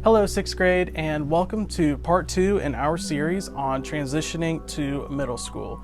Hello, sixth grade, and welcome to part 2 in our series on transitioning to middle school.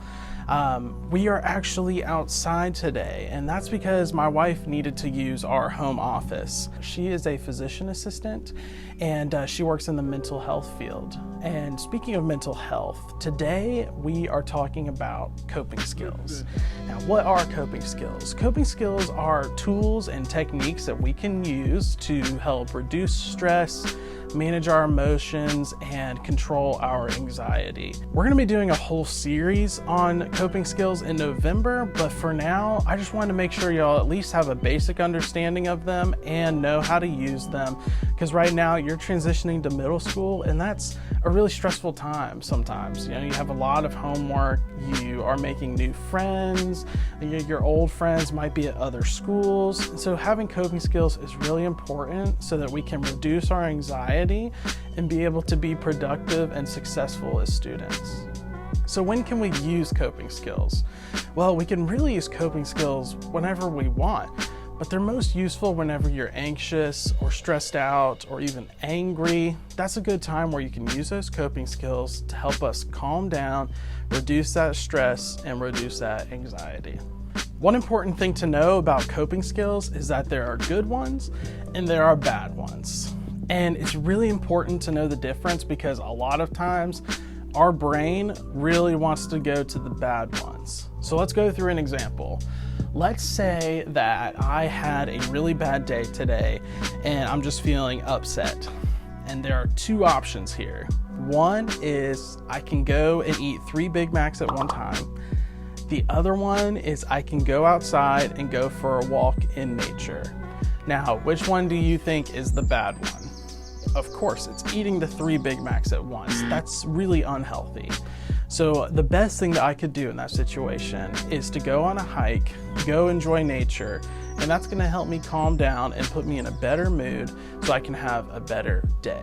We are actually outside today, and that's because my wife needed to use our home office. She is a physician assistant, and she works in the mental health field. And speaking of mental health, today we are talking about coping skills. Now, what are coping skills? Coping skills are tools and techniques that we can use to help reduce stress, manage our emotions, and control our anxiety. We're going to be doing a whole series on coping skills in November, but for now, I just wanted to make sure y'all at least have a basic understanding of them and know how to use them, because right now you're transitioning to middle school, and that's a really stressful time sometimes. You know, you have a lot of homework, you are making new friends, your old friends might be at other schools, and so having coping skills is really important so that we can reduce our anxiety and be able to be productive and successful as students. So when can we use coping skills? Well, we can really use coping skills whenever we want, but they're most useful whenever you're anxious or stressed out or even angry. That's a good time where you can use those coping skills to help us calm down, reduce that stress, and reduce that anxiety. One important thing to know about coping skills is that there are good ones and there are bad ones. And it's really important to know the difference, because a lot of times our brain really wants to go to the bad ones. So let's go through an example. Let's say that I had a really bad day today and I'm just feeling upset. And there are two options here. One is I can go and eat 3 Big Macs at one time. The other one is I can go outside and go for a walk in nature. Now, which one do you think is the bad one? Of course, it's eating the 3 Big Macs at once. That's really unhealthy. So the best thing that I could do in that situation is to go on a hike, go enjoy nature, and that's gonna help me calm down and put me in a better mood so I can have a better day.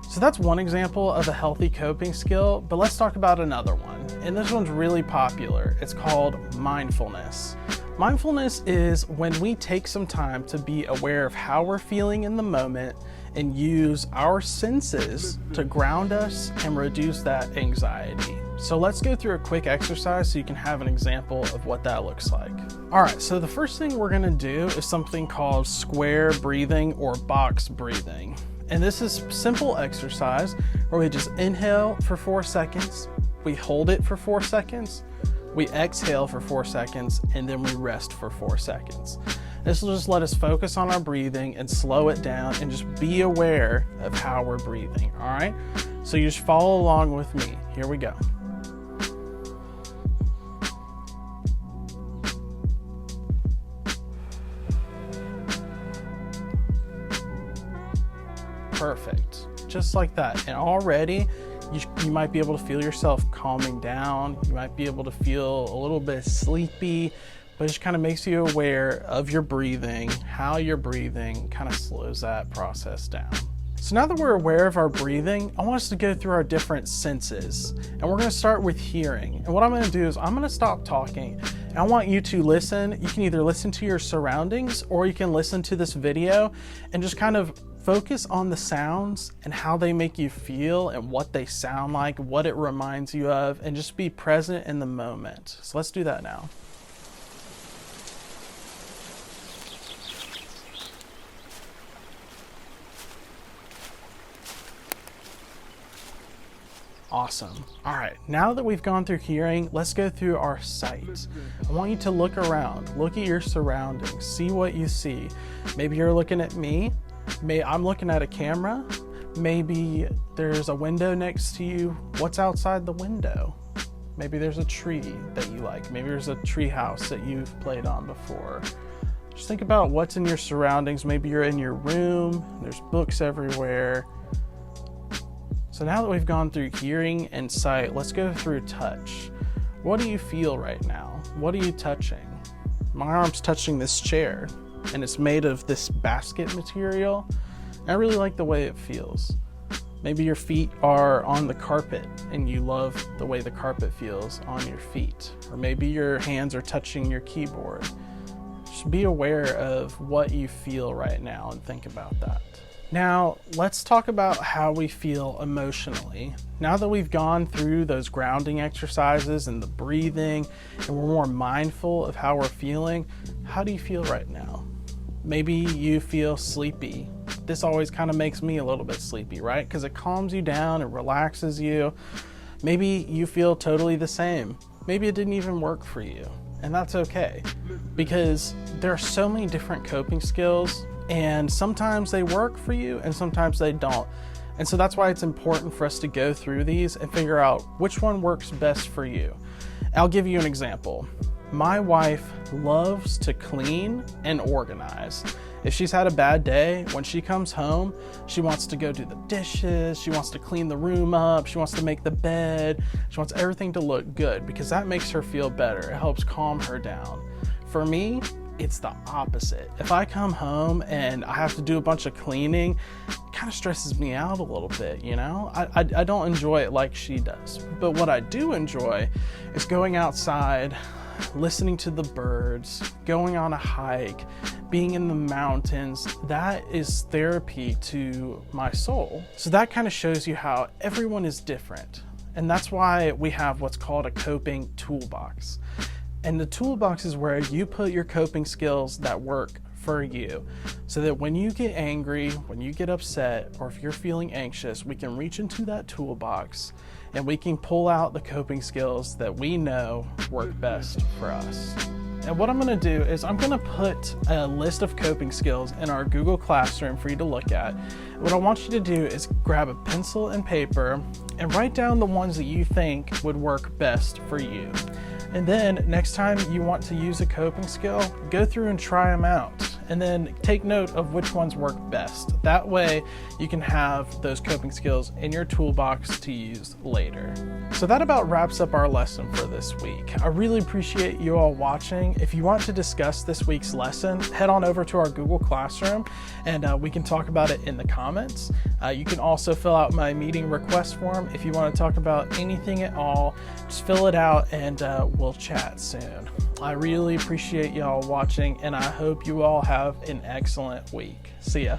So that's one example of a healthy coping skill, but let's talk about another one. And this one's really popular. It's called mindfulness. Mindfulness is when we take some time to be aware of how we're feeling in the moment and use our senses to ground us and reduce that anxiety. So let's go through a quick exercise so you can have an example of what that looks like. All right, so the first thing we're gonna do is something called square breathing or box breathing. And this is a simple exercise where we just inhale for 4 seconds, we hold it for 4 seconds, we exhale for 4 seconds, and then we rest for 4 seconds. This will just let us focus on our breathing and slow it down and just be aware of how we're breathing, all right? So you just follow along with me. Here we go. Perfect, just like that. And already you might be able to feel yourself calming down. You might be able to feel a little bit sleepy, but it just kind of makes you aware of your breathing, how you're breathing, kind of slows that process down. So now that we're aware of our breathing, I want us to go through our different senses. And we're gonna start with hearing. And what I'm gonna do is I'm gonna stop talking. And I want you to listen. You can either listen to your surroundings or you can listen to this video and just kind of focus on the sounds and how they make you feel and what they sound like, what it reminds you of, and just be present in the moment. So let's do that now. Awesome. All right, now that we've gone through hearing, let's go through our sight. I want you to look around, look at your surroundings, see what you see. Maybe you're looking at me. I'm looking at a camera. Maybe there's a window next to you. What's outside the window? Maybe there's a tree that you like. Maybe there's a tree house that you've played on before. Just think about what's in your surroundings. Maybe you're in your room. There's books everywhere. So now that we've gone through hearing and sight, let's go through touch. What do you feel right now? What are you touching? My arm's touching this chair, and it's made of this basket material. I really like the way it feels. Maybe your feet are on the carpet and you love the way the carpet feels on your feet. Or maybe your hands are touching your keyboard. Just be aware of what you feel right now and think about that. Now, let's talk about how we feel emotionally. Now that we've gone through those grounding exercises and the breathing, and we're more mindful of how we're feeling, how do you feel right now? Maybe you feel sleepy. This always kind of makes me a little bit sleepy, right? Because it calms you down, it relaxes you. Maybe you feel totally the same. Maybe it didn't even work for you, and that's okay, because there are so many different coping skills, and sometimes they work for you and sometimes they don't. And so that's why it's important for us to go through these and figure out which one works best for you. I'll give you an example. My wife loves to clean and organize. If she's had a bad day, when she comes home, she wants to go do the dishes, she wants to clean the room up, she wants to make the bed, she wants everything to look good because that makes her feel better. It helps calm her down. For me, it's the opposite. If I come home and I have to do a bunch of cleaning, it kind of stresses me out a little bit, you know? I don't enjoy it like she does. But what I do enjoy is going outside, listening to the birds, going on a hike, being in the mountains. That is therapy to my soul. So that kind of shows you how everyone is different. And that's why we have what's called a coping toolbox. And the toolbox is where you put your coping skills that work for you, so that when you get angry, when you get upset, or if you're feeling anxious, we can reach into that toolbox and we can pull out the coping skills that we know work best for us. And what I'm going to do is I'm going to put a list of coping skills in our Google Classroom for you to look at. What I want you to do is grab a pencil and paper and write down the ones that you think would work best for you. And then next time you want to use a coping skill, go through and try them out. And then take note of which ones work best. That way you can have those coping skills in your toolbox to use later. So that about wraps up our lesson for this week. I really appreciate you all watching. If you want to discuss this week's lesson, head on over to our Google Classroom and we can talk about it in the comments. You can also fill out my meeting request form if you want to talk about anything at all. Just fill it out and we'll chat soon. I really appreciate y'all watching, and I hope you all have an excellent week. See ya.